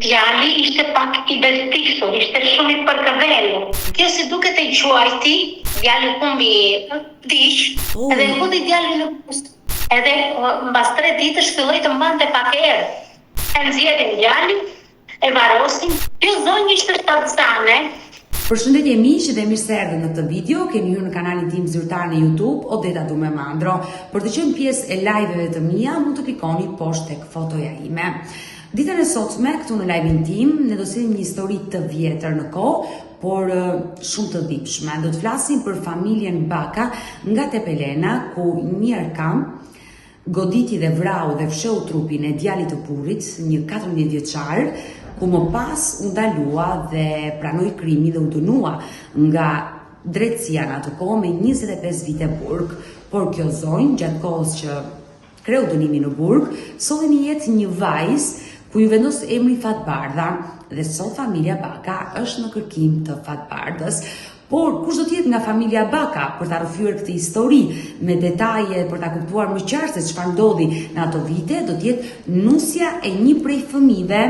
Djali ishte pak i bezdisur, ishte shumë i përkëdhelur. Kjo si duket e quajti, djali humbi dish, edhe në fundi djali në pust. Edhe mbas 3 ditësh filloi të mbante pak erë. E nxjerrin djalin, e varosin. Kjo zonjë ishte shtatzane. Përshëndetje miq dhe mirë se erdhët në këtë video. Keni hyrë në kanalin tim zyrtar në YouTube, Odeta Dume Mandro. Për të qenë pjesë e live-eve të mia, mund të klikoni poshtë tek fotoja ime. Ditën e sotme, këtu në live-in tim, ne do sillim një histori të vjetër në kohë, por shumë të dhipshme. Do të flasim për familjen Baka nga Tepelena, ku një arkam goditi dhe vrau dhe fsheu trupin e djalit të burrit, një 14 vjeçar, ku më pas u ndalua dhe pranoi krimin dhe u dënua nga drejtësia në atë kohë me 25 vite burg. Por kjo zonjë, gjatë kohës që kreu dënimin në burg, solli në jetë një vajzë ku ju vendos emri Fatbardha, dhe sot familja Baka është në kërkim të Fatbardhës. Por kush do të jetë nga familja Baka për ta rrëfyer këtë histori me detaje, për ta kuptuar më qartë se çfarë ndodhi në ato vite, do të jetë nusja e një prej fëmijëve,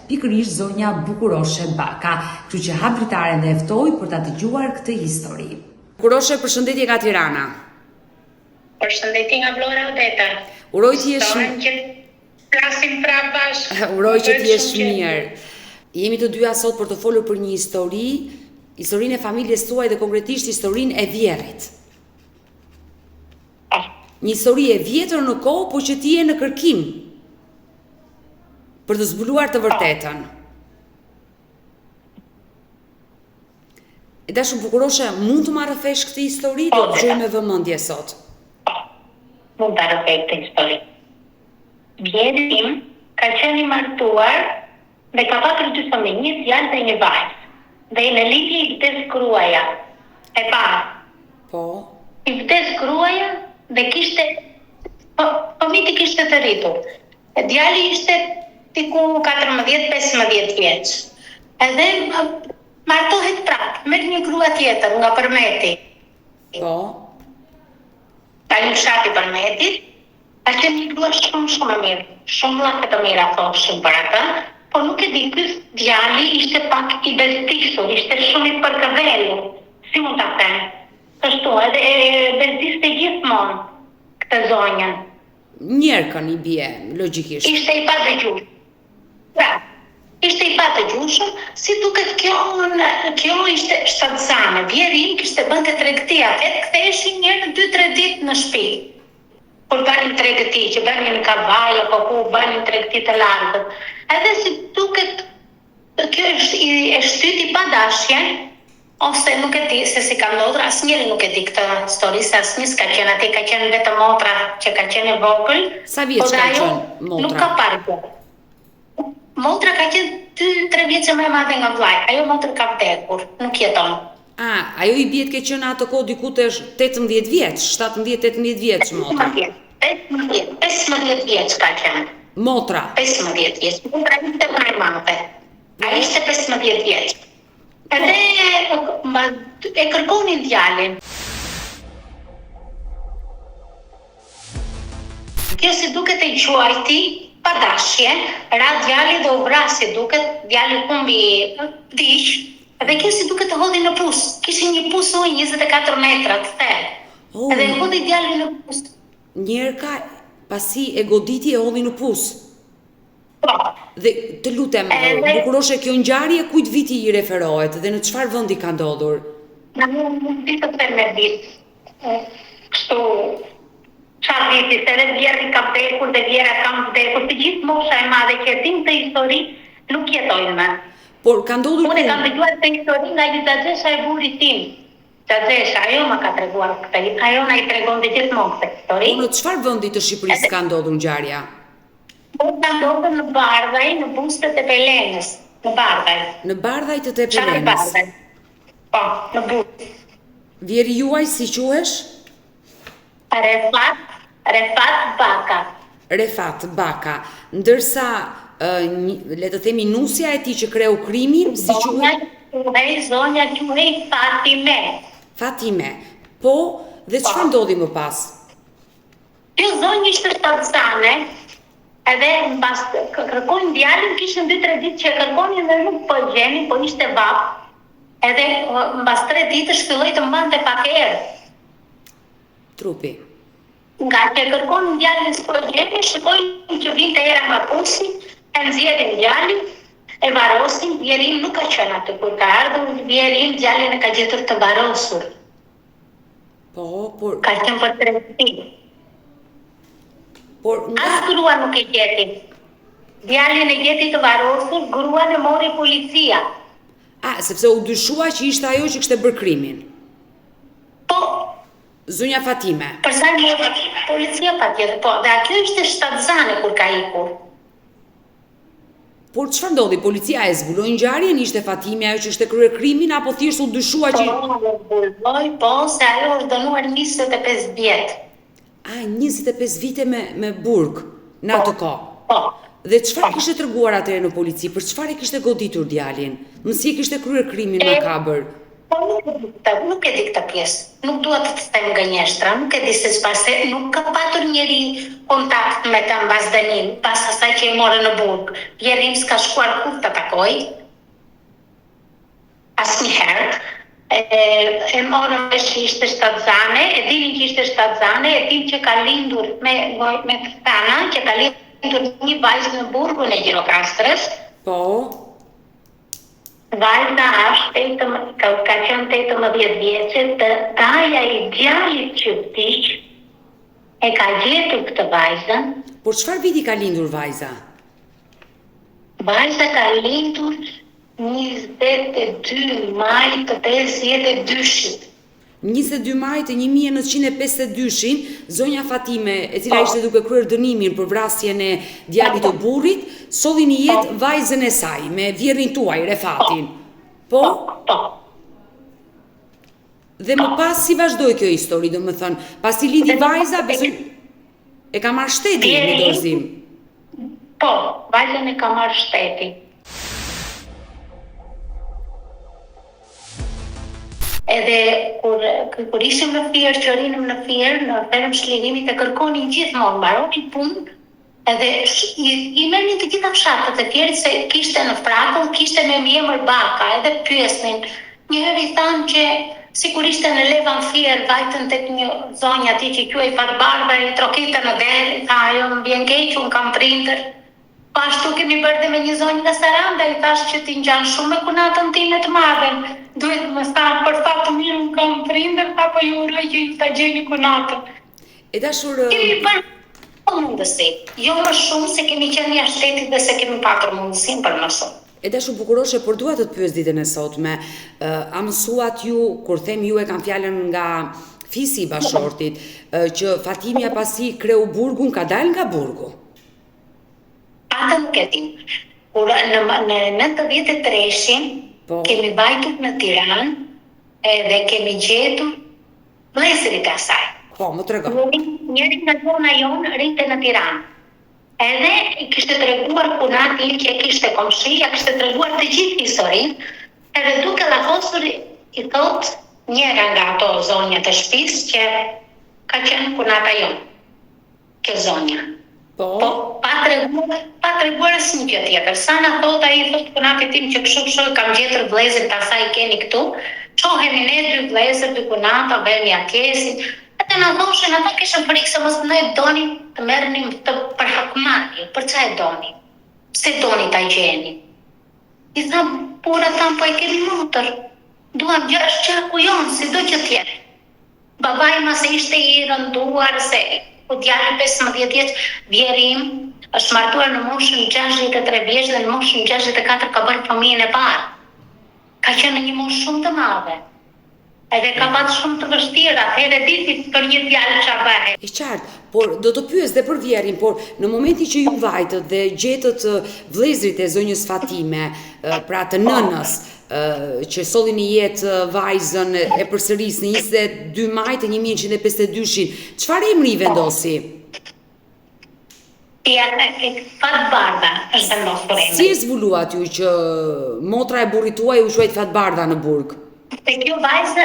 pikërisht zonja Bukuroshe Baka. Kështu që hap dritaren dhe ftoj për ta dëgjuar këtë histori. Bukuroshe, përshëndetje nga Tirana. Përshëndetje nga Vlora, Odeta. Uroj të jesh Flasim pra bashkë. Uroj që të jesh mirë. Jemi të dyja sot për të folur për një histori, historinë e familjes tuaj dhe konkretisht historinë e Vjerrit. Një histori e vjetër në kohë, por që ti je në kërkim për të zbuluar të vërtetën. E dashur Bukuroshe, mund të marrë vesh këtë histori, do të dëgjoj me vëmendje sot. Mund të marrë vesh këtë histori. Vjeri im ka qenë i martuar dhe ka pasur 2 fëmijë, një djalë dhe një vajzë. Dhe në lidhje i vdes gruaja e parë. Po. I vdes gruaja dhe kishte fëmijët i kishte të rritur. Djali ishte diku 14-15 vjeç. Edhe martohet prapë, merr një grua tjetër nga Përmeti. Po. Ka një fshat i Përmetit. Ka qenë një grua shumë e mirë, shumë vllazë të mira thoshin për atë, por nuk e di, ky djali ishte pak i bezdisur, ishte shumë i përkëdhelur, si mund ta them. Kështu, edhe bezdiste gjithmonë këtë zonjën. Njerëkën i bie, logjikisht. Ishte i padëgjueshëm. Pra, ishte i padëgjueshëm, si duket kjo ishte shtatzane. Vjeri im kishte bënte tregti atë, ktheheshin një 2-3 ditë në shtëpi. Por banin tregti, që banin në kavaj, apo ku banin tregti të largët. Edhe si duket, kjo e shtyti pa dashje, ose nuk e di se si ka ndodhur, asnjëri nuk e di këtë histori, se asnjë s'ka qenë aty, ka qenë vetëm motra që ka qenë e vogël. Sa vjeç ka qenë motra? Nuk ka parë gjë. Motra ka qenë 2-3 vjeç më e madhe nga vllai. Ajo motra ka vdekur, nuk jeton. Ajo i bie të ke qenë atë kohë diku të 18 vjeç, 17-18 vjeç motra. 15 vjeç ka qenë. Motra. 15 vjeç. Motra ishte më e madhe. Ai ishte 15 vjeç. Edhe e kërkonin djalin. Kjo si duket e quajti pa dashje, ra djali dhe u vrasi, duket djali humbi dish. Edhe kjo si duket të hodhi në pus. Kishin një pus ujë 24 metra të thellë. Edhe e hodhi djali në pus. Njerëka pasi e goditi e hodhi në pus. Po. Dhe të lutem, Bukuroshe, kjo ngjarje kujt viti i referohet dhe në çfarë vendi ka ndodhur? Nuk di të them me vit. Kështu çfarë viti, se edhe Vjerri ka vdekur dhe Vjera ka vdekur, të gjithë mosha e madhe që din këtë histori nuk jetojnë më. Por ka ndodhur Unë kam dëgjuar këtë histori nga një xhaxhesha e burrit tim. Xhaxhesha, ajo më ka treguar këtë. Ajo na i tregon gjithmonë këtë histori. Në çfarë vendi të Shqipërisë ka ndodhur ngjarja? Ka ndodhur në Bardhaj, në bustët e Pelenës, në Bardhaj. Në Bardhaj të Tepelenës. Po, në bustë. Vjeri juaj si quhesh? Refat Baka. Refat Baka. Ndërsa le të themi nusja e tij që kreu krimin, si quhet? Zonja quhej Fatime. Fatime. Po, dhe çfarë ndodhi më pas? Kjo zonjë ishte shtatzane, Edhe mbas kërkojnë djalin, kishin 2-3 ditë që e kërkonin dhe nuk po e gjeni, po ishte vap. Edhe mbas 3 ditësh filloi të mbante pak erë. Trupi. Nga që e kërkonin djalin s'po e gjeni, shikojnë që vinte era nga pusi, e nxjerrin djalin, e varosin, Vjerin nuk ka qenë aty kur ka ardhur, Vjerin djalin e ka gjetur të varosur. Po, por... Ka qenë për tregti. Por nga... As grua nuk e gjeti. Djalin e gjeti të varosur, gruan e mori policia. Sepse u dyshua që ishte ajo që kishte bërë krimin. Po, Zonja Fatime. përsa e mori policia patjetër, po, dhe kjo ishte shtatzane kur ka ikur. Por çfarë ndodhi? Policia e zbuloi ngjarjen, ishte Fatime ajo që kishte kryer krimin apo thjesht u dyshua që... Po, se ajo është dënuar 25 vjet. 25 vite me burg në atë kohë. Po. Dhe çfarë kishte treguar atëherë në polici? Për çfarë kishte goditur djalin? Mësi kishte kryer krimin makabër. Po nuk e di këtë pjesë. Nuk dua të them gënjeshtra, nuk e di se çfarë, nuk ka patur njëri kontakt me ta mbas dënim, pas asaj që e morën në burg. Vjerim s'ka shkuar kur të takoj. Asnjëherë. E morën me që ishte shtatzane, e dinin që ishte shtatzane, e din që ka lindur me Tana, që ka lindur një vajzë në burgun e Gjirokastrës. Po. Vajza është ka qenë 18 vjeçe, të taja i djalit që vdiq e ka gjetur këtë vajzën. Por çfarë viti ka lindur vajza? Vajza ka lindur 22 maj të 52-shit. 22 maj të 1952-shin, zonja Fatime, e cila ishte duke kryer dënimin për vrasjen e djalit të burrit, solli në jetë vajzën e saj me vjerrin tuaj Refatin. Po? Po. Dhe më pas si vazhdoi kjo histori, domethënë, pasi lindi vajza, besoj e ka marrë shteti në dorëzim. Po, vajzën e ka marrë shteti. Edhe kur ishim në Fier, që rinim në Fier, në ferm shlirimit e kërkonin gjithmonë, mbaronin punë, edhe i merrnin të gjitha fshatët e Fierit se kishte në Frakull, kishte me emër Baka, edhe pyesnin. Njëherë i thanë që sikur ishte në Levan Fier, vajtën tek një zonjë aty që quhej Fatbardha, i trokitën në derë, tha ajo më vjen keq, unë kam prindër. Po ashtu kemi bërë dhe me një zonjë nga Saranda, i thash që ti ngjan shumë me kunatën time të madhen. Duhet më thanë për fat të mirë unë kam prindër, apo ju uroj që ju ta gjeni kunatën. E dashur... Kemi bërë mundësi, jo më shumë se kemi qenë jashtë shtetit dhe se kemi patur mundësinë për më shumë. E dashur bukuroshe, por dua të të pyes ditën e sotme, a mësuat ju, kur them ju e kam fjalën nga fisi i bashortit, që Fatimia pasi kreu burgun ka dalë nga burgu? Atë nuk e dim. Kur në 93-shin kemi bajtur në Tiranë dhe kemi gjetur vëllezërit e asaj. Po, më trego. Njëri nga zona jonë rrinte në Tiranë. Edhe i kishte treguar punati që kishte komshia, kishte treguar të gjithë historinë, edhe duke llafosur i thot njëra nga ato zonjat e shtëpisë që ka qenë punata jonë. Kjo zonja. Po, pa treguar asnjë gjë tjetër. Sa na thot ai, thot punati tim që kështu kam gjetur vëllezërit asaj keni këtu. Çohemi ne dy vëllezër, dy punata, bëhemi akesin. Atë na thoshin, ata kishën frikë se mos ne donin të merrnim të për hakmarrje. Për çfarë doni? Pse doni ta gjeni? I tham, por ata po e kemi motor. Duam gjashtë qaku jonë, si do që tjetë. Babai ma se ishte i rënduar, se u djali 15 vjeç, Vjerim është martuar në moshën 63 vjeç dhe në moshën 64 ka bërë fëmijën e parë. Ka qenë në një moshë shumë të madhe. Edhe ka patë shumë të vështira, atëherë diti për një djalë çfarë bëhet. E qartë, por do të pyes dhe për Vjerin, por në momentin që ju vajtët dhe gjetët vëllezërit e zonjës Fatime, pra të nënës, që solli në jetë vajzën e përsëris në 22 maj të 1952-shin, çfarë emri vendosi? Fatbardha është vendosur emri. Si e zbuluat ju që motra e burrit tuaj u quajt Fatbardha në burg? Se kjo vajzë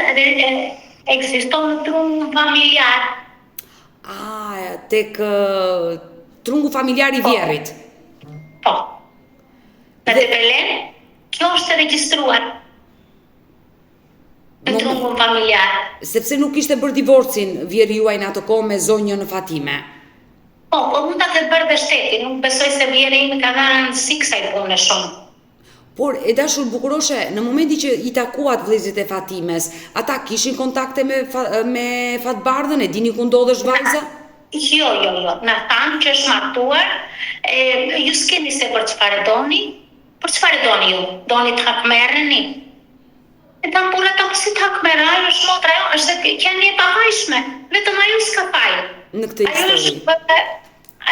ekziston në trum familjar. Tek trungu familjar I vjerrit. Po. Në Tepelen, kjo është regjistruar në trungun familjar. Sepse nuk ishte bërë divorcin vjeri juaj në ato kohë me zonjën Fatime. Po mund ta ketë bërë dhe shteti, nuk besoj se vjeri im ka dhënë rëndësi kësaj pune shumë. Por e dashur bukuroshe, në momenti që I takuat vëllezërit e Fatimes, ata kishin kontakte me Fatbardhën, e dini ku ndodhesh vajza? Jo. Na thanë që është martuar, ju s'keni se për çfarë doni? Për çfarë doni ju? Doni të hakmerreni? E tanë pura ta si të hakmerra, ajo është motra jo, është se kënë e pafajshme, vetëm ajo s'ka faj. Në këtë histori.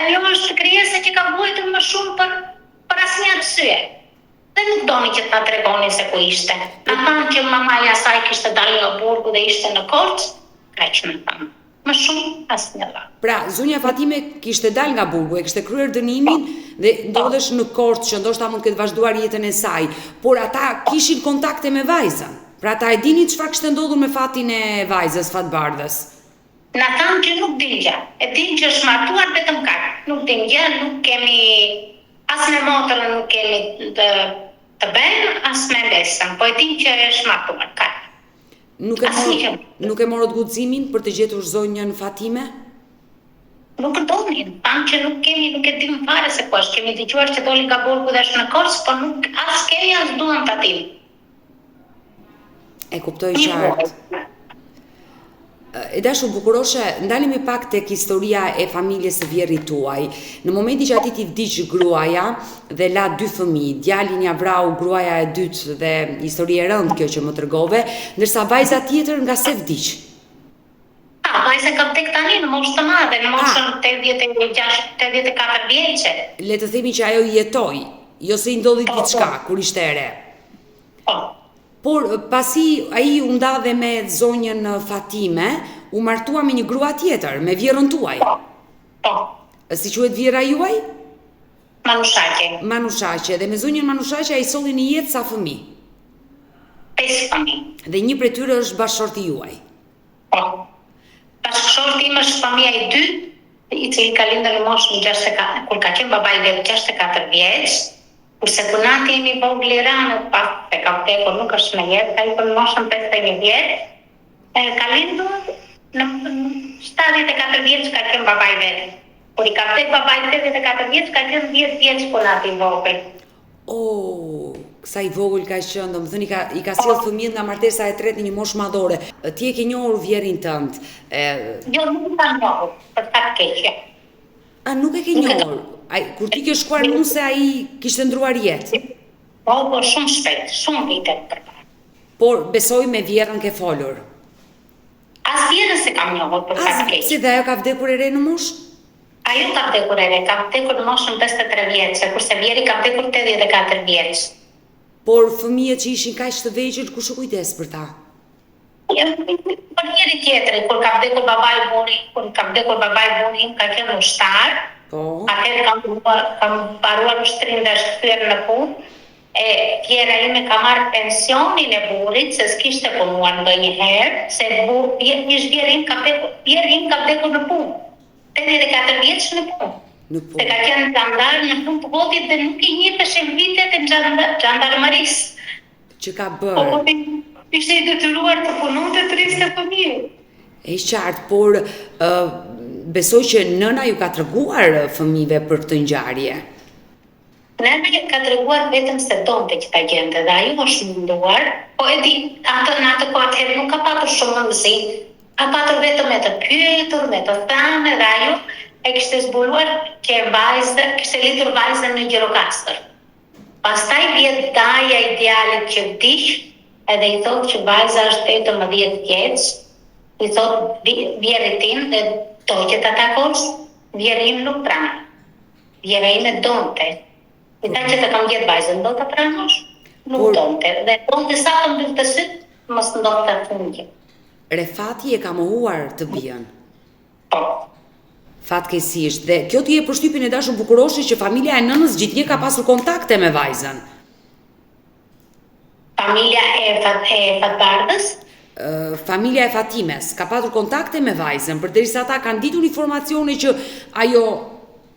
Ajo është krijesa që ka vuajtur më shumë për asnjë arsye. Dhe nuk doni që ta tregoni se ku ishte. Na thanë që mamaja saj kishte dalë nga burgu dhe ishte në Korçë, kaq më thanë. Më shumë asnjë gjë. Pra, zonja Fatime kishte dalë nga burgu, e kishte kryer dënimin dhe ndodhesh në Korçë, që ndoshta mund të ketë vazhduar jetën e saj, por ata kishin kontakte me vajzën. Pra ata e dinin çfarë kishte ndodhur me fatin e vajzës Fatbardhës. Na thanë që nuk din gjë. E din që është martuar vetëm kaq. Nuk din gjë, nuk kemi as me motrën nuk kemi të bëjmë, as me besën, po e din që është martuar kaq. Nuk e morët guximin për të gjetur zonjën Fatime? Nuk donin, tanë që nuk e dim fare se po është, kemi dëgjuar që doli nga burgu dhe është në Korçë, po nuk as kemi as duam ta dim. E kuptoj qartë. E dashur bukuroshe, ndalemi pak tek historia e familjes së vjerrit tuaj. Në momentin që aty t'i vdiq gruaja dhe la 2 fëmijë, djalin ja vrau gruaja e dytë dhe histori e rëndë kjo që më tregove, ndërsa vajza tjetër nga se vdiq. Vajza ka vdek tani në moshë të madhe, në moshën 84 vjeçe. Le të themi që ajo jetoi, jo se I ndodhi diçka kur ishte e re. Por pasi ai u ndadhe me zonjën Fatime, u martua me një grua tjetër, me vjerën tuaj. Po. Si quhet vjera juaj? Manushaqe. Dhe me zonjën Manushaqe ai solli në jetë sa fëmijë? 5 fëmijë. Dhe një prej tyre është bashkëshorti juaj. Po. Bashkëshorti im është fëmia e dytë, I cili ka lindur në moshën 64, kur ka qenë babai i vet 64 vjeç. Kurse punati imi vogli ranë, e ka vdekur, nuk është në jetë, ka I për moshën 51 vjetë, ka lindur në 74 vjetë ka qenë babai vetë. Kur I ka vdek babai 84 vjetë, ka qenë 10 vjetë punati I vogël. Sa I vogël ka qenë, domethënë I ka sjell fëmijët nga martesa e tretë në një moshë madhore. Ti e ke njohur vjerin tënd? Jo, nuk e kam njohur, për fat keq. Nuk e ke njohur? Kur ti ke shkuar unë se ai kishte ndruar jetë? Po, shumë shpejt, shumë vite përpara. Por besoj me vjerën ke folur? As vjerën se kam njohur për fat keq. Si dhe ajo ka vdekur e re në moshë? Ajo ka vdekur e re, ka vdekur në moshën 53 vjeçe, kurse vjeri ka vdekur 84 vjeç. Por fëmijët që ishin kaq të vegjël, kush u kujdes për ta? Për njëri tjetri, kur ka vdekur babai buni, ka qenë ushtar. Po. Atëherë kam mbaruar ushtrinë dhe është kthyer në punë. Tjera ime ka marrë pensionin e burrit, se s'kishte punuar ndonjëherë, se vjerin ka vdekur në punë. 84 vjeç në punë. Se ka qenë xhandar në punë të votit dhe nuk I njiheshin vitet e xhandarmërisë. Që ka bërë? Ishte I detyruar të punonte të rriste fëmijë. E qartë, por besoj që nëna ju ka treguar fëmijëve për këtë ngjarje. Nëna ka treguar vetëm se donte që ta gjente dhe ajo është munduar, po e di, në atë kohë atëherë nuk ka patur shumë mundësi, ka patur vetëm me të pyetur, me të thënë, dhe ajo e kishte zbuluar që kishte lidhur vajzën në Gjirokastër. Pastaj vjet daja I djalit që vdiq, edhe I thotë që vajza është 18 vjeç, I thotë vjerit tim dhe do që ta takosh, vjeri im nuk pranon. Vjera ime donte. I tha që të kam gjetë vajzën, do ta pranosh? Nuk donte. Dhe donte sa të mbyllë syt, mos ndodhte të fëmijë. Refati e ka mohuar të bijën. Po. Fatkeqësisht. Dhe kjo ti e përshtypjen e dashur bukuroshi që familja e nënës gjithnjë ka pasur kontakte me vajzën. Familja e Fatbardhës? Familja e Fatimes ka patur kontakte me vajzën, përderisa ata kanë ditur informacione që ajo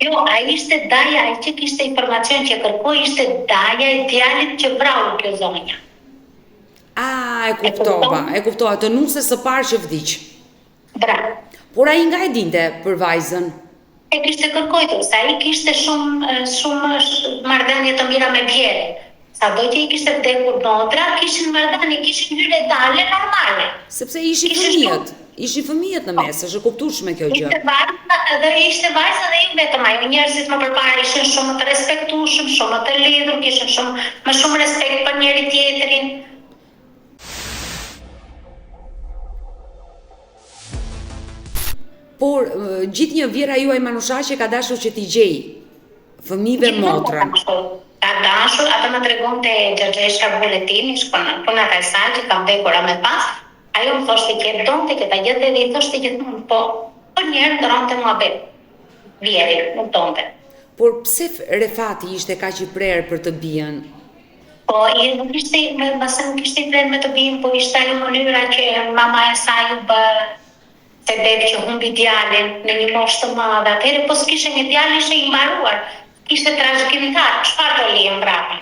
Jo, a ishte daja, ai që kishte informacion që kërkoi ishte daja e djalit që vrau kjo zonja. E kuptova, të nuse së parë që vdiq. Bra. Por ai nga e dinte për vajzën? E kishte kërkojtur, sa ai kishte shumë marrëdhënie të mira me bjerin. Sado që i kishte vdekur notra, kishin marrëdhënie, kishin hyrë dale normale. Sepse ishin fëmijët në mes, është e kuptueshme kjo gjë. Ishte vajza dhe jo vetëm ajo, njerëzit më përpara ishin shumë të respektueshëm, shumë të lidhur, kishin më shumë respekt për njëri tjetrin. Por gjithnjë vjera juaj Manushaqe ka dashur që t'i gjej fëmijëve motrën. Ka dashur, ata më tregonte Xhaxhesha buletini, puna ka saj që ka vdekur me pas. Ajo më thoshte që donte që ta gjete dhe i thoshte gjithmonë, po njerë ndronte muhabet. Vjeri, nuk donte. Por pse Refati ishte kaq i prerë për të bijën? Po, nuk ishte i prerë me të bijën, po ishte ajo mënyra që mama e saj u bë sebeb që humbi djalin në një moshë të madhe. Atëherë po s'kishte një djalë, ishte i mbaruar. Ishte trashëgimtar, çfarë do lihen mbrapa?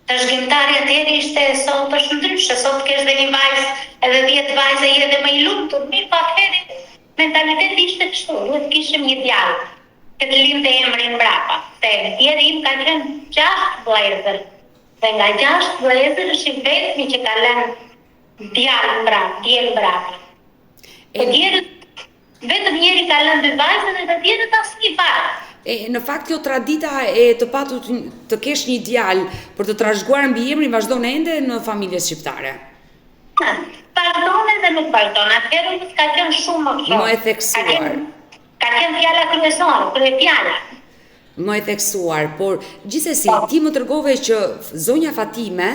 Trashëgimtari atëherë ishte, sot është ndryshe, sot kesh dhe një vajzë, edhe 10 vajzë i edhe më i lumtur, mirë po atëherë mentaliteti ishte kështu, duhet kishim një djalë që të lindte emrin mbrapa. Se djeri im ka qenë 6 vëllezër, dhe nga 6 vëllezër është i vetmi që ka lënë djalë mbrapa. E tjerët, vetëm njeri ka lënë 2 vajzë dhe të tjerët asnjë fare. Në fakt kjo tradita e të patur të kesh një djalë për të trashëguar mbi emrin vazhdon ende në familjet shqiptare. Vazhdon edhe nuk vazhdon, atëherë ka qenë shumë më Më e theksuar. Ka qenë fjala kryesore, kryefjala. Më e theksuar, por gjithsesi ti më tregove që zonja Fatime,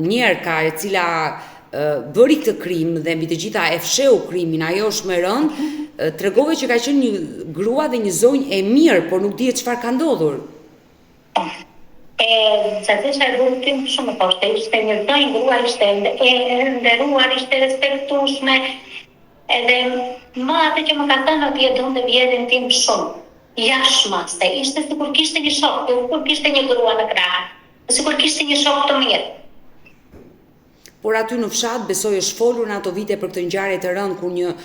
njerëka e cila bëri këtë krim dhe mbi të gjitha e fsheu krimin, ajo është më rënd, tregove që ka qenë një grua dhe një zonjë e mirë, por nuk dihet çfarë ka ndodhur. Xhaxhesha e burim shumë poshtë, ishte një zonjë grua, ishte e nderuar, ishte respektueshme, edhe më atë që më ka thënë ότι e donte vjerin tim shumë. Jashtëmaste, ishte sikur kishte një shok, sikur kishte një grua në krah, sikur kishte një shok të mirë. Por aty në fshat besoj është folur në ato vite për këtë ngjarje të rëndë kur një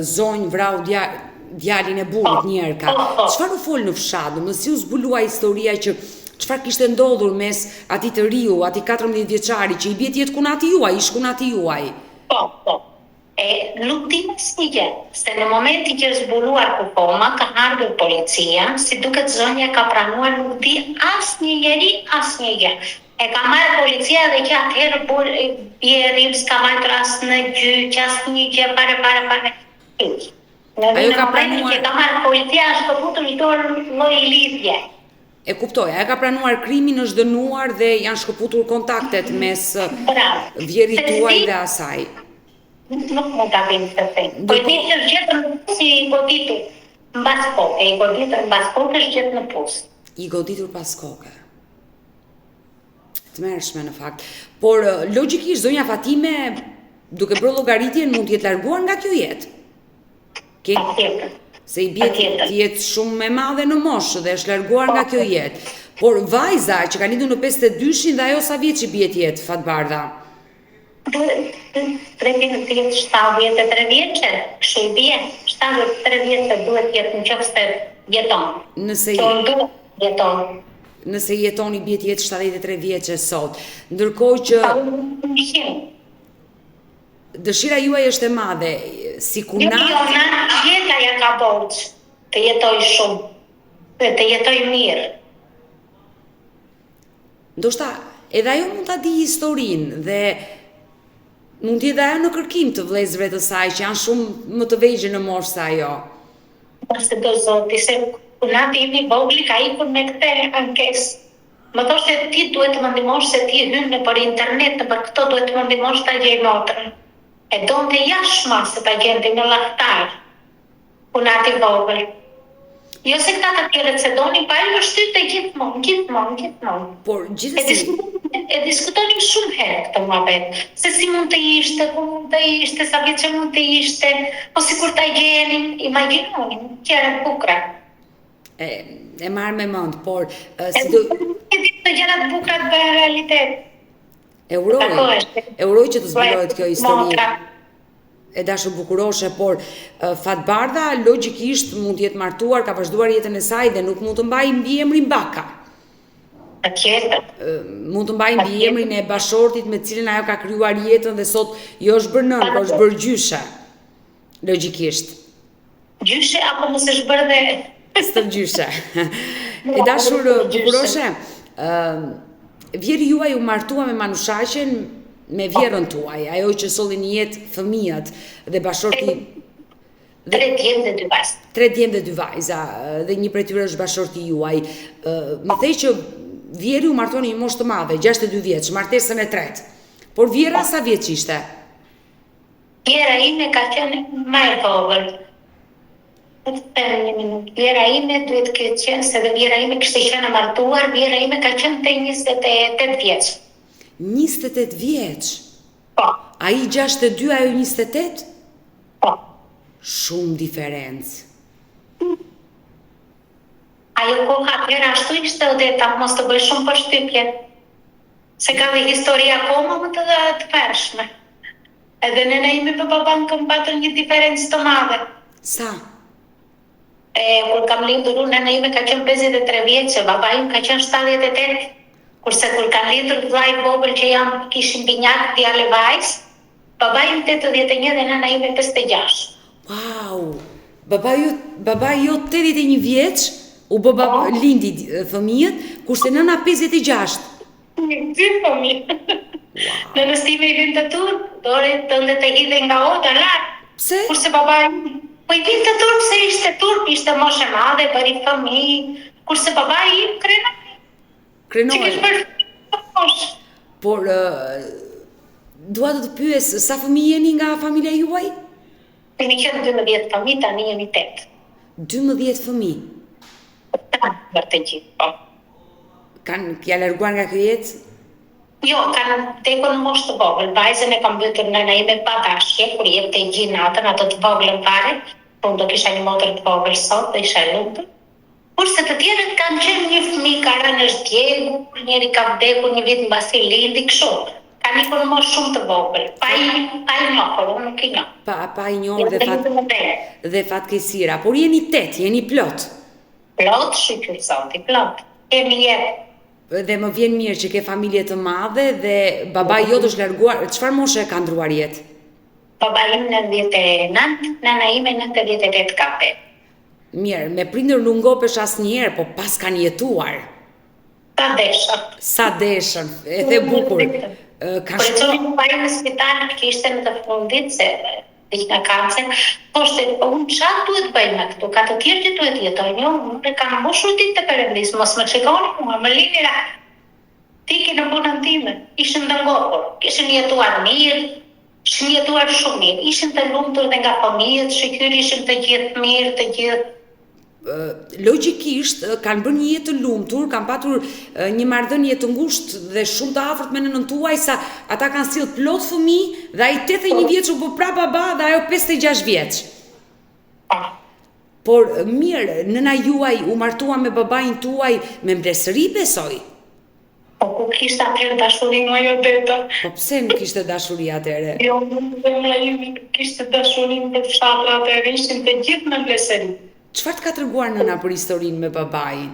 zonjë vrau djalin e burrit njerëka. Çfarë u fol në fshat? Si u zbulua historia që çfarë kishte ndodhur mes atij të riu, atij 14 vjeçari që i bie të jetë kunati juaj, ish kunati juaj? Po. Nuk di asnjë gjë, se në momentin që është zbuluar kufoma, ka ardhur policia, si duket zonja ka pranuar, nuk di asnjë gjë. E ka marrë policia dhe që atëherë bjerim s'ka marrë asnjë gjyq, asnjë gjë fare. Ajo ka pranuar. Që ka marrë policia është shkëputur çdo lloj lidhje. E kuptoj, ajo ka pranuar krimin, është dënuar dhe janë shkëputur kontaktet mes vjerit tuaj dhe asaj. Nuk mund ta vim të them. Po i di që është gjetur si i goditur mbas koke, është gjetur në pus. I goditur pas koke. Të mërshme në fakt. Por logjikisht zonja Fatime, duke bërë llogaritjen, mund të jetë larguar nga kjo jetë. Se i bie të jetë shumë e madhe në moshë dhe është larguar nga kjo jetë. Por vajza që ka lindur në 52-shin dhe ajo sa vjeç i bie të jetë, Fatbardha? 73 vjeçë, kështu i bie. 73 vjeçë duhet jetë nëse jeton. Nëse jeton i bie të jetë 73 vjeçë sot. Ndërkohë që dëshira juaj është e madhe, si kunat. Jeta ja ka borx të jetoj shumë, të jetoj mirë. Ndoshta edhe ajo mund ta di historinë dhe mund të jetë ajo në kërkim të vëllezërve të saj që janë shumë më të vegjël në moshë se ajo. Pastaj do zoti se kunati im i vogël ka ikur me këtë ankesë. Më thoshte ti duhet të më ndihmosh se ti hyn nëpër internet, nëpër këto duhet të më ndihmosh ta gjej motrën. E donte jashtëma se ta gjente në llaftar. Kunati i vogël. Jo se këta të tjerët se donin, pa ajo shtyte gjithmonë. Por gjithsesi e diskutonim shumë herë këtë muhabet, se si mund të ishte, ku mund të ishte, sa vjeç mund të ishte, po sikur ta gjenim, imagjinonim, gjëra të bukura. E marr me mend, por si do të gjëra të bukura të bëhen realitet. Uroj që të zbulohet kjo histori e dashur bukuroshe, por Fatbardha logjikisht mund të jetë martuar, ka vazhduar jetën e saj dhe nuk mund të mbajë mbiemrin Baka. Mund të mbajë mbiemrin e bashortit me cilin ajo ka krijuar jetën dhe sot jo është bërë nën, por është bërë gjyshe. Logjikisht. Gjyshe apo mos është bërë dhe stërgjyshe. E dashur bukuroshe, vjeri juaj u martua me Manushaqen me vjerën tuaj, ajo që solli në jetë fëmijët dhe bashorti 3 djemë dhe 2 vajza. 3 djemë dhe 2 vajza, dhe një prej tyre është bashorti juaj. Më thej që vjeri u martua në një moshë të madhe, 62 vjeç, martesën e tretë. Por vjera sa vjeç ishte? Vjera ime ka qenë më e vogël. Vjera ime duhet të ketë qenë, se dhe vjera ime kishte qenë martuar, vjera ime ka qenë te 28 vjeç. 28 vjeç? Po. Ai 62, ajo 28? Po. Shumë diferencë. Ajo koha atëherë ashtu ishte, Odeta, mos të bëj shumë përshtypje. Se ka dhe histori akoma më të përshme. Edhe nëna ime për baban kam patër një diferencë të madhe. Sa? Kur kam lindur unë, nëna ime ka qenë 53 vjeçë, baba im ka qenë 78. Kurse kur kam lindur vllai vogël që jam kishin binjak djalë vajzë, baba im 81 dhe nëna ime 56. Wow! Baba jo 81 vjeç, u bë lindi fëmijët, kurse nëna 56. Dy fëmijë. Nënës time i vjen të Turp, dore tënde të hidhe nga ota lartë. Pse? Kurse baba im, po i vjen të Turp se ishte Turp, ishte moshe madhe, bëri fëmijë, kurse baba im krenoi. Krenoi. Që kishte bërë moshë. Por dua të pyes, sa fëmijë jeni nga familja juaj? Kemi qenë 12 fëmijë, tani jemi 8. 12 fëmijë. Vërtet gjithë, po. Kja larguar nga kjo jetë? Jo, kanë tekur në moshë të vogël. Vajzën e kam mbytur nëna ime pa dashje, kur jepte gjin natën, ato të voglën fare, po unë do kisha një motër të vogël sot dhe isha lumtur. Kurse të tjerët kanë qenë një fëmijë, ka rënë është djegur, njëri ka vdekur një vit mbasi lindi, kështu. Kanë ikur në moshë shumë të vogël. Pa i njohur, unë nuk i njoh. Pa i njohur dhe fatkeqësira. Por jeni 8, jeni plot. Plot, shqyqyr zoti, plot. Kemi jetë. Dhe më vjen mirë që ke familje të madhe dhe baba jot është larguar. Çfarë moshe ka ndruar jetë? Baba im 99, nëna ime 98 ka pe. Mirë, me prindër nuk ngopesh asnjëherë, po pas kanë jetuar. Sa deshën, e the bukur. Por e çoni baba im në spital që ishte në të fundit se diq nga kancer, thoshte, po unë çfarë duhet bëj me këtu? Ka të tjerë që duhet jetojnë, jo, unë e kam mbushur ditë të Perëndis, mos më shikoni mua, më lini ra. Tiki në punën time, ishin të ngopur, kishin jetuar mirë, ishin jetuar shumë mirë, ishin të lumtur dhe nga fëmijët, shqyr ishin të gjithë mirë, të gjithë. Logjikisht kanë bërë një jetë të lumtur, kanë patur një marrëdhënie të ngushtë dhe shumë të afërt me nënën tuaj, sa ata kanë sill plot fëmijë dhe ai 81 vjeç u bë prapë baba dhe ajo 56 vjeç. Por mirë, nëna juaj u martua me babain tuaj me mbresëri, besoj. Po ku kishte atëherë dashuri nga jo Odeta? Po pse nuk kishte dashuri atëherë? Jo, nëna ime kishte dashuri me fshatra atëherë, ishin të gjithë në mbresëri. Çfarë të ka treguar nëna për historinë me babain?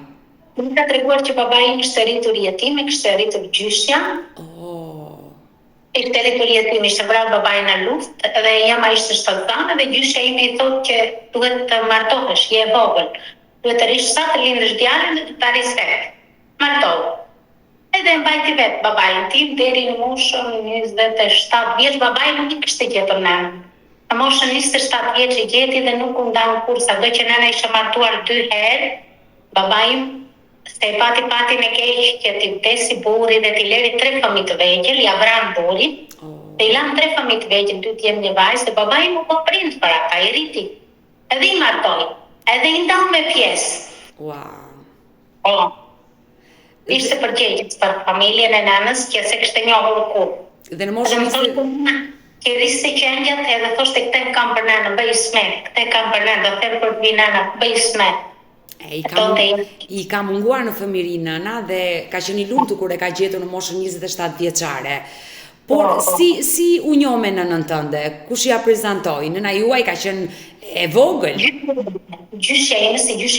Më ka treguar që babai im ishte rritur jetime, kishte rritur gjyshja. Ishte rritur jetime, ishte vrarë babai në luftë dhe jama ishte shtatzane dhe gjyshja ime i thotë që duhet të martohesh, je e vogël. Duhet të rish sa të lindësh djalin dhe të ta rispekt. Martohu. Edhe mbajti vetë babain tim deri në moshën 27 vjeç, babai nuk i kishte gjetur nënën. Në moshën 27 vjeç i gjeti dhe nuk u ndan kur, sado që nëna ishte martuar 2 herë, babai im se pati me keq që t'i vdesi burri dhe t'i leri 3 fëmijë të vegjël, ja vran burrin, dhe i lan 3 fëmijë të vegjël, 2 të jenë një vajzë, dhe babai im u bë prind për ata, i rriti. Edhe i martoi, edhe i ndau me pjesë. Wow. Ishte përgjegjës për familjen e nënës që se kishte njohur kurrë. Dhe në moshën Që rrisë qenjat edhe thoshte këte kam për nënë, bëj smet, këte kam për nënë, do them për nëna, bëj smet. I ka munguar në fëmiri nëna dhe ka qenë i lumtur kur e ka gjetur në moshën 27 vjeçare. Por si u njoh me nënën tënde? Kush ja prezantoi? Nëna juaj ka qenë e vogël. Gjyshja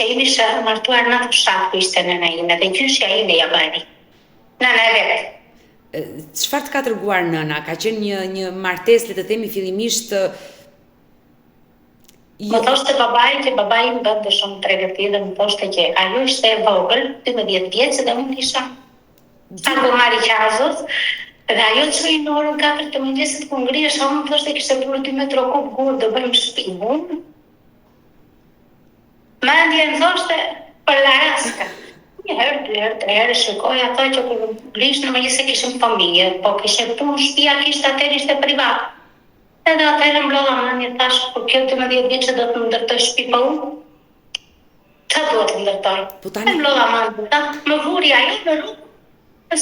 ime ishte martuar në fshat ku ishte nëna ime dhe gjyshja ime ja bëri. Nëna e vetë. Çfarë të ka treguar nëna? Ka qenë një martesë, le të themi fillimisht Më thoshte babai që babai më bënte shumë tregëti dhe më thoshte që ajo ishte e vogël, 12 vjeç dhe unë isha do marri qazos, dhe ajo çoi në orën 4 të mëngjesit ku ngrihesh, ajo më thoshte kishte burë 2 metra kup gur do bëjmë shtëpi. Unë mendje më thoshte për Laraska. Një herë, 2 herë, 3 herë shikoj ato që kur ngrihesh në mëngjes se kishim familje, po kishte punë, shtëpia kishte atëherë ishte privat. Edhe atëherë mblodha mendje tash, kur kjo 12 vjeçë do të më ndërtoj shtëpi pa unë. Çfarë do të ndërtoj? Po tani mblodha mendje, më vuri ajo në rrugë. Me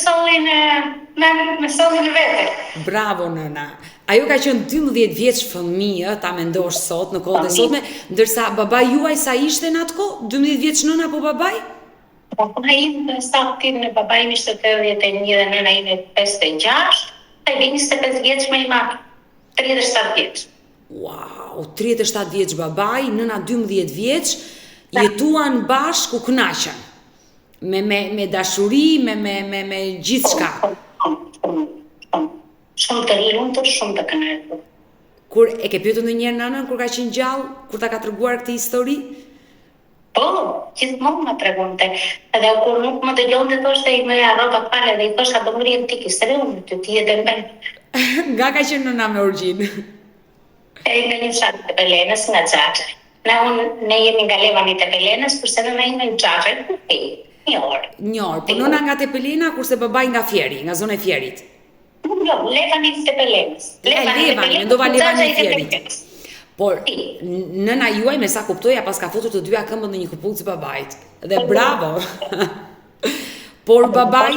sollin vete. Bravo nëna. Ajo ka qenë 12 vjeç fëmijë, ta mendosh sot në kohën e sotme, ndërsa babai juaj sa ishte në atë kohë? 12 vjeç nëna apo babai? Babai im në babai im ishte 81 dhe nëna ime 56, ai 25 vjeç më i madh. 37 vjeç. Wow, 37 vjeç babai, nëna 12 vjeç, jetuan bashkë u kënaqën. Me dashuri, me gjithçka. Shumë të lumtur, shumë të kënaqur. Kur e ke pyetur ndonjëherë nënën kur ka qenë gjallë, kur ta ka treguar këtë histori? Po, gjithmonë më tregonte. Edhe kur nuk më dëgjonte thoshte i më rroba fare dhe i thosha do ngrihem ti kisre unë ty ti edhe më. Nga ka qenë nëna me orgjin? Nga një fshat të Pelenës, nga Xhaxhe. Ne jemi nga Levani të Pelenës, kurse nëna ime në Xhaxhe, një orë. Një orë, po nëna nga Tepelena, kurse babai nga Fjeri, nga zona e Fjerit. Jo, Levani të Pelenës. Levani, mendova Levani të Fjerit. Por nëna juaj me sa kuptoja pas ka futur të dyja këmbët në një këpucë si babait. Dhe bravo. Por babai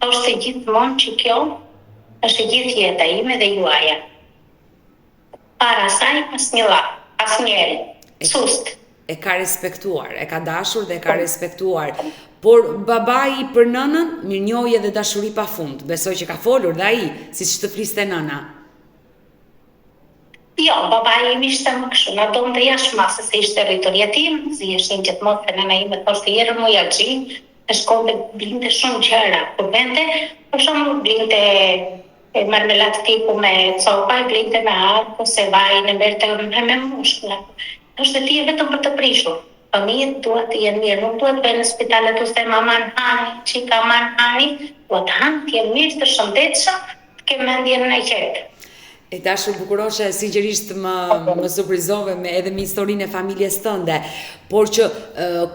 thoshte gjithmonë që kjo është gjithë jeta ime dhe juaja. Para saj asnjëri. Sust. E ka respektuar, e ka dashur dhe e ka respektuar. Por babai për nënën mirënjohje dhe dashuri pafund. Besoj që ka folur dhe ai, siç të fliste nëna. Jo, babai im ishte më kështu, na donte jashtë masës, se ishte rritur jetim, si ishin gjithmonë se nëna ime thoshte herë më jaxhi, e shkonte blinte shumë gjëra. Kur vente, për shembull blinte marmelat tipu me copa, blinte me arë, ose vaj në merrte me mushkla. Thoshte ti vetëm për të prishur. Fëmijët duhet të jenë mirë, nuk duhet bëjnë në spitalet ose maman hani, çika man hani, duhet hanë të jenë mirë, të shëndetshëm, të kemë mendjen në qetë. E dashur bukuroshe, sinqerisht më surprizove edhe me historinë e familjes tënde, por që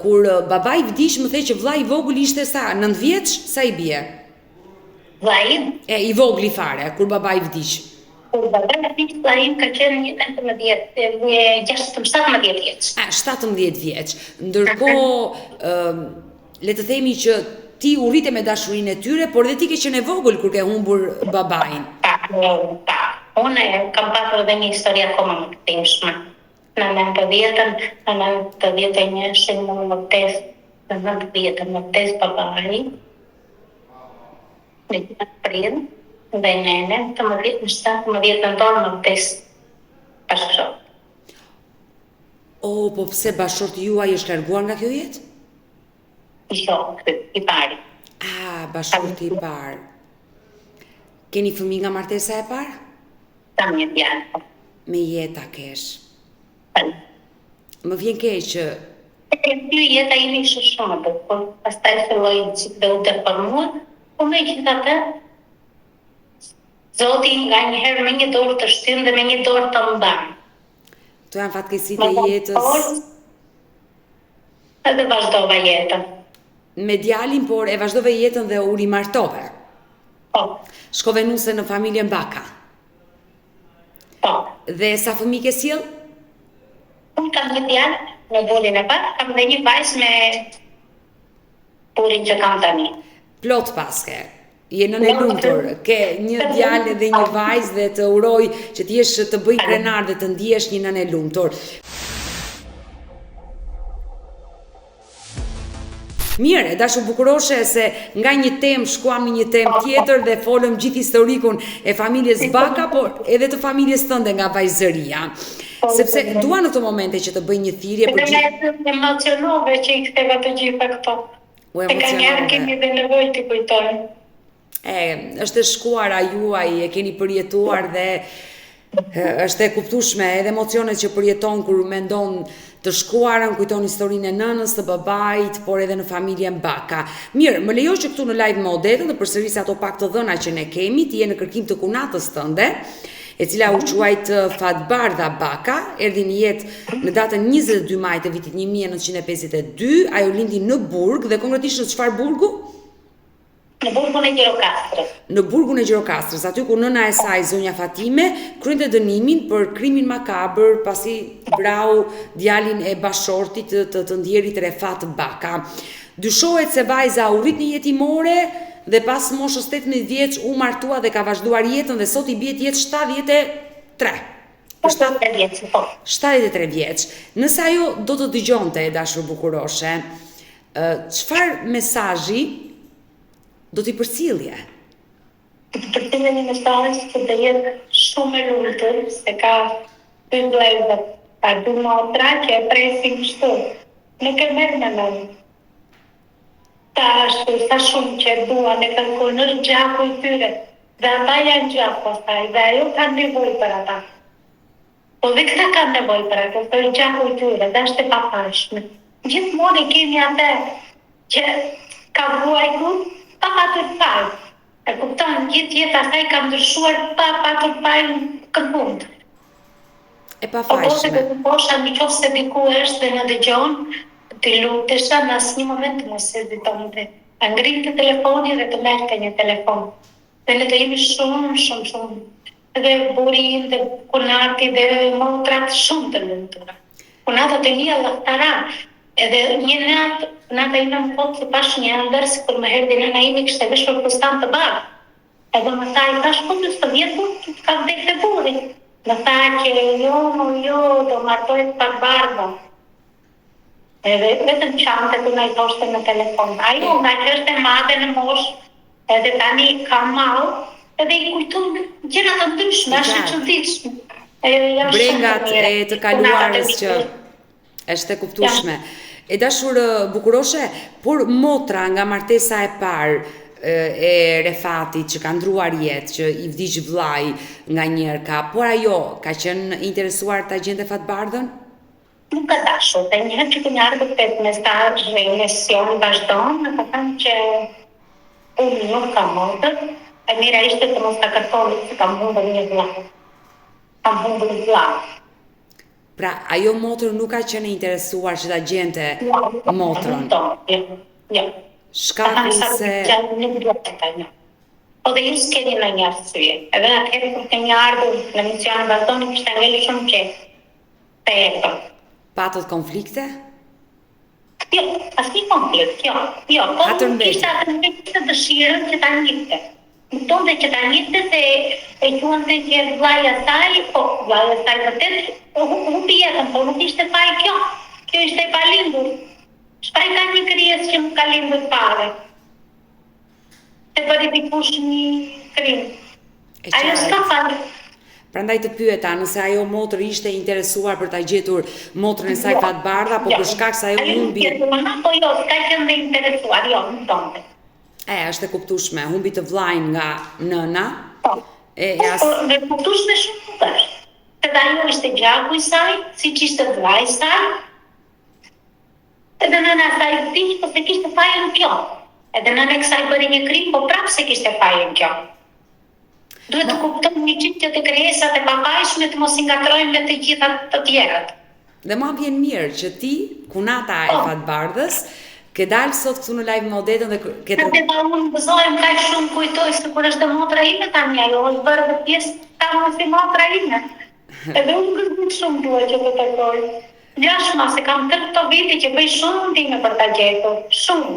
kur babai vdiq më the që vllai i vogël ishte sa 9 vjeç, sa i bie? Vllai? I vogël fare, kur babai vdiq. Kur babai vdiq, vllai ka qenë 17 vjeç. 17 vjeç. Ndërkohë, le të themi që ti u rrite me dashurinë e tyre, por dhe ti ke qenë e vogël kur ke humbur babain. Unë kam pasur edhe një histori akoma më të timshme. Në 91 më vërtes, në 90 më vërtes babai, në gjithë prind, dhe nene, në 17 nëntor më vërtes bashkëshort. Po pse bashkëshorti juaj është larguar nga kjo jetë? Jo, i pari. Bashkëshorti i parë. Keni fëmijë nga martesa e parë? Kam një djalë. Me jeta kesh. Më vjen keq që jeta ime ishte shumë e bukur. Pastaj filloi të bëlte për mua, po megjithatë Zoti nganjëherë me një dorë të shtyn dhe me një dorë të mban. Kto janë fatkeqësitë e jetës. Edhe vazhdova jetën. Me djalin, por e vazhdove jetën dhe u rimartove. Po. Shkove nuse në familjen Baka. Po. Dhe sa fëmijë ke sjell? Unë kam një djalë në bolin e parë, kam dhe një vajzë me burin që kam tani. Plot paske. Je nën e lumtur, ke një djalë dhe një vajzë dhe të uroj që të bëj krenar dhe të ndihesh një nën e lumtur. Mirë, dashur bukuroshe se nga një temë shkuam në një temë tjetër dhe folëm gjithë historikun e familjes Baka, por edhe të familjes tënde nga vajzëria. Sepse dua në këto momente që të bëj një thirrje për gjithë. Dhe emocionove që i ktheva të gjitha këto. E ka njerë kemi dhe nevojë të kujtojmë. Është e shkuara juaj, e keni përjetuar dhe është e kuptueshme edhe emocionet që përjeton kur mendon të shkuarën, kujton historinë e nënës, të babait, por edhe në familjen Baka. Mirë, më lejo që këtu në live modetën dhe përsëris ato pak të dhëna që ne kemi, ti je në kërkim të kunatës tënde, e cila u quajt Fatbardha Baka, erdhi në jetë në datën 22 maj të vitit 1952, ajo lindi në Burg dhe konkretisht në çfarë burgu? Në burgun e Gjirokastrës. Në burgun e Gjirokastrës, aty ku nëna e saj, zonja Fatime, kryente dënimin për krimin makabër pasi vrau djalin e bashortit të ndjerit Refat Baka. Dyshohet se vajza u rrit në jetimore dhe pas moshës 18 vjeç u martua dhe ka vazhduar jetën dhe sot i bie të jetë 73. 73 vjeç. Nëse ajo do të dëgjonte, dashur bukuroshe, çfarë mesazhi do t'i përcjellje? Të përcjellje një mesazh që të jetë shumë e lumtur, se ka dy vëllezër, ka dy motra që e presin kështu. Nuk e merr me mend. Sa shumë që e duan e kërkojnë, është gjaku i tyre. Dhe ata janë gjaku pastaj, dhe ajo ka nevojë për ata. Po dhe këta kanë nevojë për ata, për gjaku i tyre, dhe është e papashme. Gjithmonë kemi atë që ka vuajtur pa patur fajë. E kupton, gjithë jeta saj ka ndryshuar pa patur fajë në këmbund. E pa fajshme. Po posha në qoftë se diku është dhe në dëgjon, të lutesha në asnjë moment të mos hezitonte. Ta ngritë telefoni dhe të merrte një telefon. Dhe ne do jemi shumë. Dhe burin, dhe kunati, dhe motrat shumë të lumtura. Kunatat e mia llahtara. Edhe një natë, nata ime më thotë se pash një ëndër, si kur më herdi nëna ime kishte veshur fustan të bardhë. Edhe më tha, i thash, po 20 vjetë, ka vdekë të burin. Më tha që jo, do martohet pak bardhë. Edhe vetëm qante të na i thoshte në telefon. Ajo, nga që është e madhe në mosh, edhe tani ka malë, edhe i kujton gjëra të ndryshme, është e çuditshme. Brengat e të kaluarës që është e kuptueshme. E dashur bukuroshe, por motra nga martesa e parë e Refatit që ka ndruar jetë, që i vdiq vllai nga njerka, por ajo ka qenë interesuar ta gjente Fatbardhën? Nuk ka dashur, dhe njëherë që kënë ardhë të mesazh dhe emision vazhdon, në ka thënë që unë nuk ka motër, e mira ishte të mos ta kërkoni se kam humbur një vllah. Kam humbur vllah. Pra, ajo motrë nuk ka qenë interesuar që ta gjente motrën? Jo. Shkaku se... Nuk duhet të ta një. Po dhe ju s'keni në një arsye. Edhe atëherë kur ke një ardhur në emision vazhdon, kishte ngeli shumë qef. Të jetën. Patët konflikte? Jo, asnjë konflikt, jo. Po kishte dëshirën që ta njifte. Kupton dhe që ta njifte se e quante që vllaja saj, po vllaja saj vërtet humbi jetën, po nuk ishte faj kjo. Kjo ishte e palindur. Shpaj ka një krijes që nuk ka lindur fare. Se bëri dikush një krim. Ajo s'ka fare. Prandaj të pyeta nëse ajo motër ishte interesuar për ta gjetur motrën e saj Fatbardha, po për shkak se ajo humbi. Po jo, s'ka qenë interesuar, jo, nuk donte. Është e kuptueshme, humbi të vllajën nga nëna. Po. Dhe kuptueshme shumë është. Edhe ajo ishte gjaku i saj, siç ishte vllai i saj. Edhe nëna saj vdiq, po se kishte fajën kjo. Edhe nëna e kësaj bëri një krim, po prapë se kishte fajën kjo. Duhet të kuptojmë një çifte të krijesat e papajshme të mos i ngatrojmë me të gjitha të tjerat. Dhe mua vjen mirë që ti, kunata e Fatbardhës, ke dalë sot këtu në live modetën dhe ke të... unë gëzohem kaq shumë kujtoj se kur është motra ime tani, ajo është bërë dhe pjesë tamë si motra ime. Edhe unë gëzoj shumë duhet që të takoj. Gjashma se kam tërë këto vite që bëj shumë ndime për ta gjetur, shumë.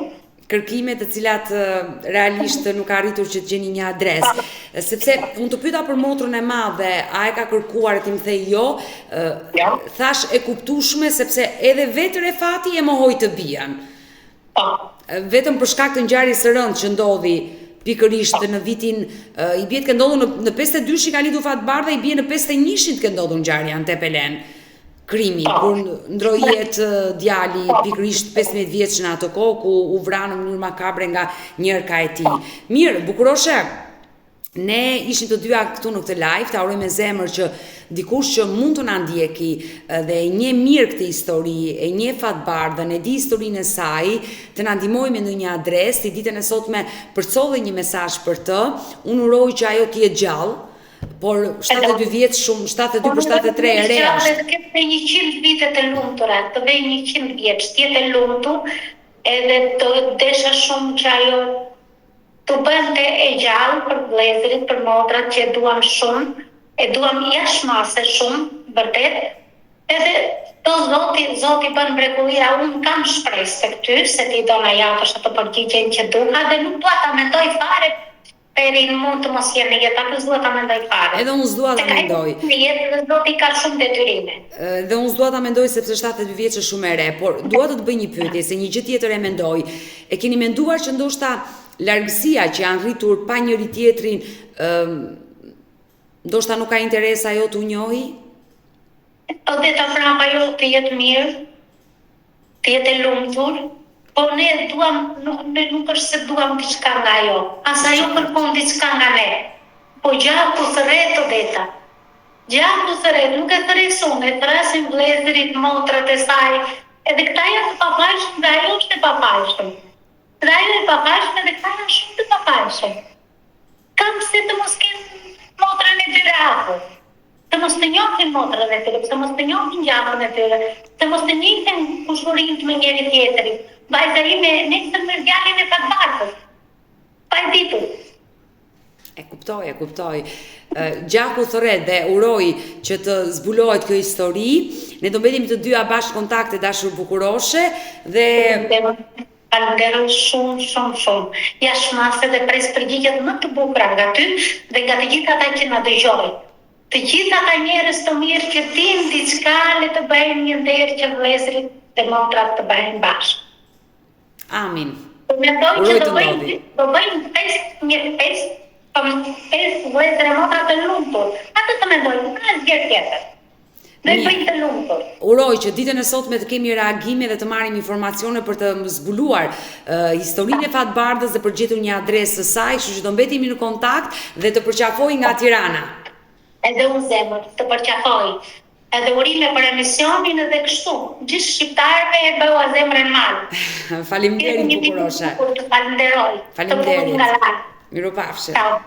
kërkime të cilat realisht nuk arritur që të gjeni një adresë. Sepse unë të pyeta për motrën e madhe, a e ka kërkuar e ti më thej jo, thash e kuptueshme sepse edhe vetë Refati e mohoi të bijan. Vetëm për shkak të ngjarjes së rëndë që ndodhi pikërisht në vitin i bie të ndodhur në 52-shin ka lidhur Fatbardha, i bie në 51-shin të ndodhur ngjarja në Tepelen. Krimi, kur ndroi jetë djali pikërisht 15 vjeç në atë kohë ku u vranë në mënyrë makabre nga njërka e tij. Mirë, Bukuroshe, ne ishim të dyja këtu në këtë live, ta uroj me zemër që dikush që mund të na ndjeki dhe e njeh mirë këtë histori, e njeh Fatbardhën, e di historinë e saj, të na ndihmojë me ndonjë adresë, ti ditën e sotme përcolli një mesazh për të. Unë uroj që ajo të jetë gjallë. Por 72 vjeç shumë, 72 për 73 e re është. Të ketë 100 vite të lumtura, të vej 100 vjeç, të jetë e lumtur, edhe të desha shumë që ajo të bënte e gjallë për vëllezërit, për motrat që e duam shumë, e duam jashtëmase shumë, vërtet. Edhe Zoti bën mrekullia, unë kam shpresë tek ty, se ti do na japësh atë përgjigjen që duha dhe nuk dua ta mendoj fare. Perin mund të mos jenë në jetë, atë s'dua ta mendoj fare. Edhe unë s'dua ta mendoj. Në jetë dhe Zoti ka shumë detyrime. Dhe unë s'dua ta mendoj sepse 72 vjeç është shumë e re, por dua të të bëj një pyetje, se një gjë tjetër e mendoj. E keni menduar që ndoshta largësia që janë rritur pa njëri tjetrin, ndoshta nuk ka interes ajo t'u njohi? Dhe ta frapa jo të jetë mirë, të jetë e lumtur. Po ne duam, nuk është se duam diçka nga ajo, as ajo kërkon diçka nga ne. Po gjaku thërret të deta. Gjaku thërret, nuk e thërresun, e thrasin vëllezërit, motrat e saj, edhe këta janë të papajshëm dhe ajo është e papajshëm. Dhe ajo e papajshëm edhe këta janë shumë të papajshëm. Kam se të mos kenë motrën e dyre të mos të njohin motrën e tyre, të mos të njohin gjakun e tyre, të mos të njihen kushurinë me njëri tjetrin. Vajza ime nesër me djalin e Fatbardhës. Pa e ditur. E kuptoj. Gjaku thërret dhe uroj që të zbulohet kjo histori. Ne do mbetemi të dyja bashkë kontakte, dashur Bukuroshe, dhe falenderoj shumë. Jashtëmase dhe pres përgjigjet më të bukura nga ty dhe nga të gjithë ata që na dëgjojnë. Të gjithë ata njerëz të mirë që dinë diçka, le të bëjnë një nder që vëllezërit dhe motrat të bëjnë bashkë. Amin. Mendoj që do bëjnë 5 vëllezër e motra të lumtur. Atë të mendoj, nuk ka asgjë tjetër. Do i bëjnë të lumtur. Uroj që ditën e sotme të kemi reagime dhe të marrim informacione për të zbuluar historinë e Fatbardhës dhe për gjetur një adresë së saj, kështu që do mbetemi në kontakt dhe të përqafoj nga Tirana. Edhe unë zemër, të përqafoj. Edhe urime për emisionin edhe kështu. Gjithë shqiptarëve e bëua zemrën malë. Faleminderit Bukuroshe. Të falenderoj. Faleminderit. Miropafshim. Ciao.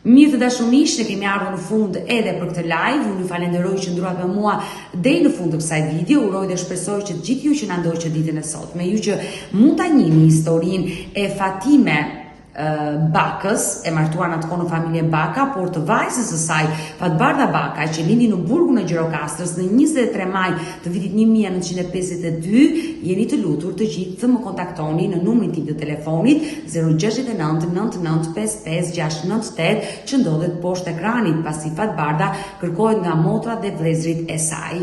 Mirë të dashurish, ne kemi ardhur në fund edhe për këtë live. Unë ju falenderoj që ndruat me mua deri në fund të kësaj video. Uroj dhe shpresoj që të gjithë ju që na ndoqët ditën e sotme, ju që mund ta njihni historinë e Fatime Bakës, e martuar në atë kohë në familje Baka, por të vajzës së saj, Fatbardha Baka, që lindi në burgun e Gjirokastrës në 23 maj të vitit 1952, jeni të lutur të gjithë të më kontaktoni në numrin tim të telefonit 069 99 55 698 që ndodhet poshtë ekranit, pasi Fatbardha kërkohet nga motrat dhe vëllezërit e saj.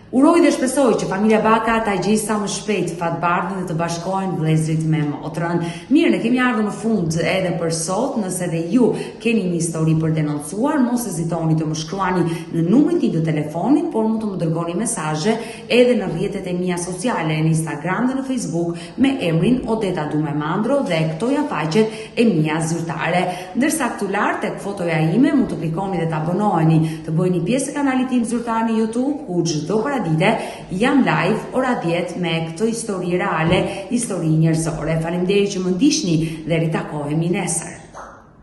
Uroj dhe shpresoj që familja Baka ta gjejë sa më shpejt Fatbardhën dhe të bashkohen vëllezërit me motrën. Mirë, ne kemi ardhur në fund edhe për sot. Nëse dhe ju keni një histori për denoncuar, mos hezitoni të më shkruani në numrin tim të telefonit, por mund të më dërgoni mesazhe edhe në rrjetet e mia sociale, në Instagram dhe në Facebook me emrin Odeta Dumemandro dhe këto janë faqet e mia zyrtare. Ndërsa këtu lart tek fotoja ime mund të klikoni dhe të abonoheni, të bëheni pjesë e kanalit tim zyrtar në YouTube, ku çdo dite jam live ora 10 me këtë histori reale, histori njerëzore. Faleminderit që më ndiqni dhe ritakohemi nesër.